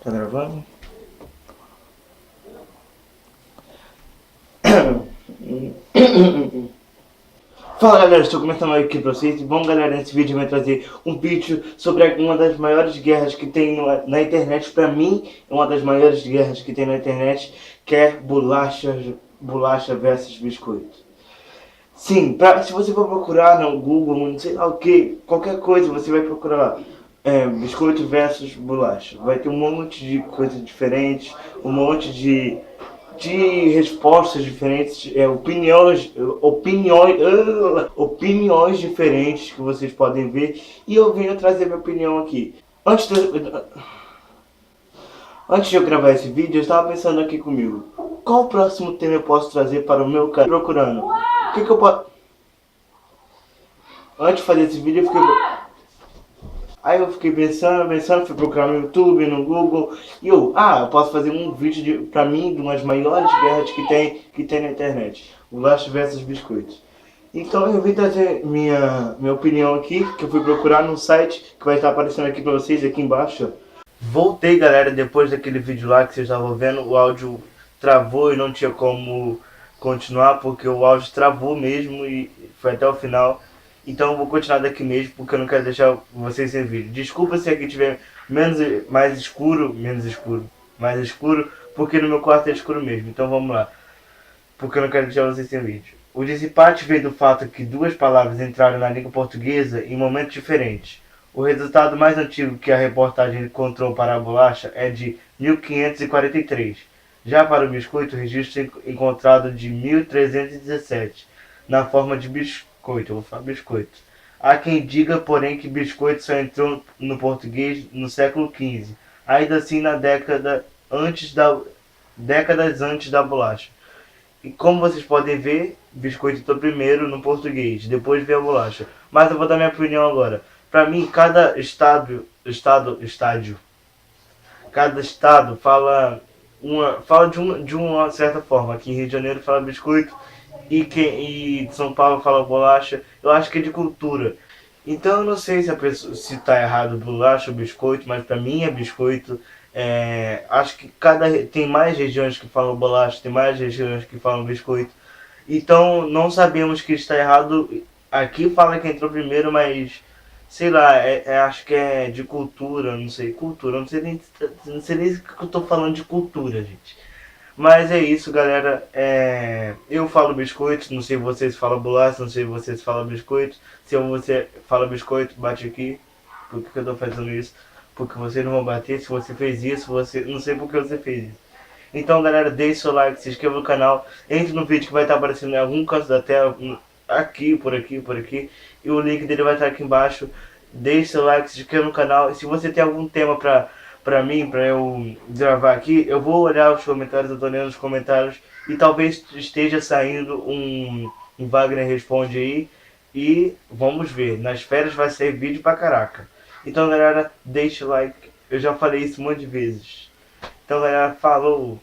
Tá gravando? Fala galera, estou começando aqui pra vocês. Bom galera, nesse vídeo eu vou trazer um vídeo sobre uma das maiores guerras que tem na internet. Pra mim, é uma das maiores guerras que tem na internet, que é bolacha versus biscoito. Sim, se você for procurar no Google, não sei lá o que, qualquer coisa, você vai procurar lá. Biscoito versus bolacha. Vai ter um monte de coisas diferentes, um monte de respostas diferentes, opiniões diferentes que vocês podem ver. E eu venho trazer minha opinião aqui. Antes de eu gravar esse vídeo, eu estava pensando aqui comigo. Qual o próximo tema eu posso trazer para o meu canal? Procurando. O que eu posso... Antes de fazer esse vídeo, eu fiquei... Aí eu fiquei pensando, fui procurar no YouTube, no Google, e eu posso fazer um vídeo pra mim de umas maiores guerras que tem na internet. Bolacha versus biscoitos. Então eu vim trazer minha opinião aqui, que eu fui procurar no site, que vai estar aparecendo aqui pra vocês, aqui embaixo. Voltei galera, depois daquele vídeo lá que vocês estavam vendo, o áudio travou e não tinha como continuar, porque o áudio travou mesmo e foi até o final. Então eu vou continuar daqui mesmo, porque eu não quero deixar vocês sem vídeo. Desculpa se aqui tiver mais escuro, porque no meu quarto é escuro mesmo. Então vamos lá, porque eu não quero deixar vocês sem vídeo. O desempate veio do fato que duas palavras entraram na língua portuguesa em momentos diferentes. O resultado mais antigo que a reportagem encontrou para a bolacha é de 1543. Já para o biscoito, o registro encontrado de 1317, na forma de biscoito. Eu vou falar biscoito. Há quem diga, porém, que biscoito só entrou no português no século XV, ainda assim décadas antes da bolacha. E como vocês podem ver, biscoito entrou primeiro no português, depois veio a bolacha. Mas eu vou dar minha opinião agora. Para mim, cada estado fala de uma certa forma. Aqui em Rio de Janeiro fala biscoito e São Paulo fala bolacha. Eu acho que é de cultura. Então eu não sei se tá errado bolacha ou biscoito, mas para mim é biscoito. Acho que tem mais regiões que falam bolacha, tem mais regiões que falam biscoito. Então não sabemos que está errado. Aqui fala que entrou primeiro, mas sei lá, acho que é de cultura, não sei, não sei nem que eu tô falando de cultura, gente. Mas é isso, galera. Eu falo biscoito, não sei se vocês falam bolacha, não sei se vocês falam biscoito. Se você fala biscoito, bate aqui. Por que eu tô fazendo isso? Porque vocês não vão bater. Se você fez isso, não sei por que você fez isso. Então, galera, deixe seu like, se inscreva no canal, entre no vídeo que vai estar aparecendo em algum canto da tela, aqui, por aqui, e o link dele vai estar aqui embaixo. Deixe seu like, se inscreva no canal, e se você tem algum tema pra mim, pra eu gravar aqui, eu vou olhar os comentários, eu tô lendo os comentários, e talvez esteja saindo um Wagner Responde aí, e vamos ver, nas férias vai sair vídeo pra caraca. Então, galera, deixe o like, eu já falei isso um monte de vezes. Então, galera, falou!